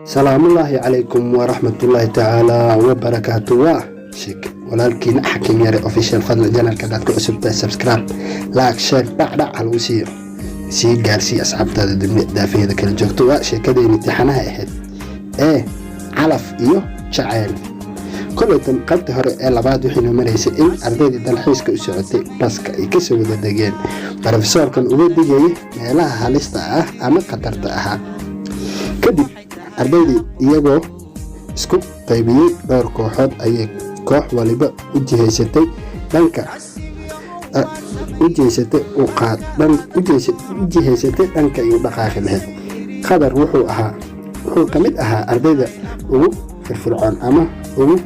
سلام الله عليكم ورحمة الله تعالى وبركاته. شيك ولكن حكيم ياري اوفيشال فضل جنال كداد كعسبتا سبسكرايب لايك شير دع على سي جالسي أصحابتا دافيه ذا كلا جوجتو شيكادي امتحانها احد علف iyo jacayl kulatan qaybta hore ee labaad waxay mareysay in ardayda dalxiiska u socotay baska ay ka soo wada dageen professorkan uga digay meelaha halista ah ama khatarta ah kadib ardaydii iyagoo isku qaybiyay dhowr kooxood ayay koox waliba u jihaysatay dhanka iyo dhaqaaqi lahayd. qadar wuxuu ka mid ahaa ardayda ugu firfircoon ama ugu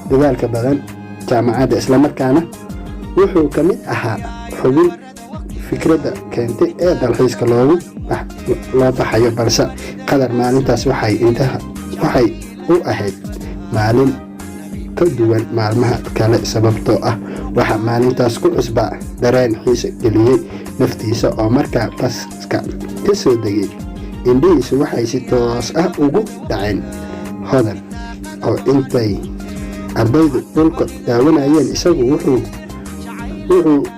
dadaalka badan jaamacadda, isla markaana wuxuu ka mid ahaa xubin fikradda keentay ee dalxiiska loo baxayo. balse qadar maalintaas waxay u ahayd maalin ka duwan maalmaha kale sababtoo ah waxa maalintaas ku cusbaa dareen xiiso geliyay naftiisa oo markaa baska ka soo degay indhihiisu waxay si toos ah ugu dhaceen hodan oo intay ardaydu dhulka daawanayeen isagu wuxuu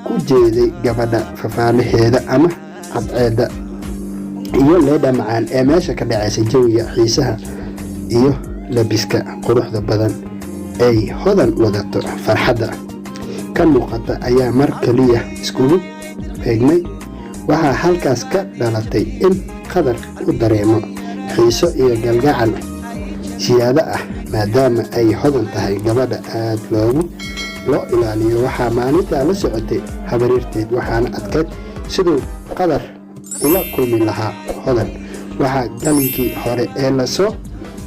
ku jeeday gabadha fafaalaheeda ama cadceedda iyo leedha macaan ee meesha ka dhacaysay jawiga xiisaha iyo labiska quruxda badan ay hodan wadato. farxadda ka muuqata ayaa mar kaliya iskugu eegmay. waxaa halkaas ka dhalatay in qadar u dareemo xiiso iyo galgacal siyaado ah maadaama ay hodan tahay gabadha aad loo ilaaliyo. waxaa maalintaa la socotay habaryarteed waxaana adkayd siduu qadar ula kulmi lahaa hodan. waxaa galinkii hore ee lasoo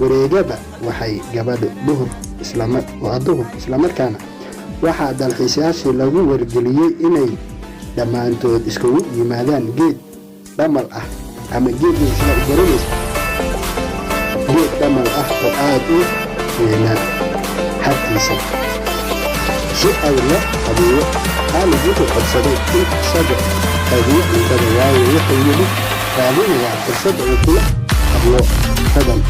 wareegaba waxay gabadha duhur islamarkaana waxaa dalxiisayaashii lagu wargeliyey inay dhammaantood iskugu yimaadaan geed dhamal ah ama geed dhamal ah oo aad u weynaa hartiisa si ay la habeeyo. Khalid wuxuu codsaday in isaga qaadiyo cuntada waayo wuxuu yidhi raadinayaa fursada uu kula hadlo hodan.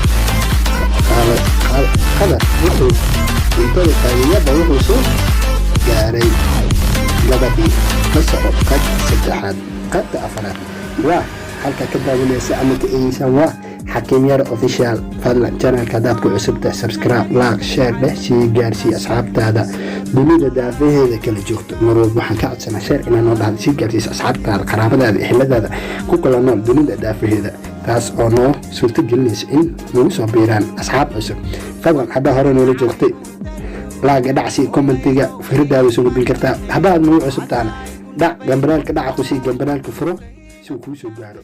qadar wuxuu cuntada qaadiyada wuxuu soo gaaray gabadhii la socod qadka afaraad. waa halka ka daawanaysa ama ka eegaysan waa حكيم ياري اوفيشال فضلا جنال كداد كعسبتا سبسكرايب لايك شير سي جارسي أصحابتا dunida daafaheeda kala joogto mar walba waxaan ka codsanaa sheer inaan noo dhahdo sii gaarsiis asxaabtaada qaraabadaada eheladaada ku kala nool dunida daafaheeda taas oo noo suurto gelinaysa in nagu soo biiraan asxaab cusub. fadlan haddaa hore noola joogtay laaga dhacsi commentiga fikradaada soo gudbin kartaa. haddaad nagu cusubtaana dhac gambaraalka dhaca ku sii gambaraalka furo si uu kuu soo gaaro.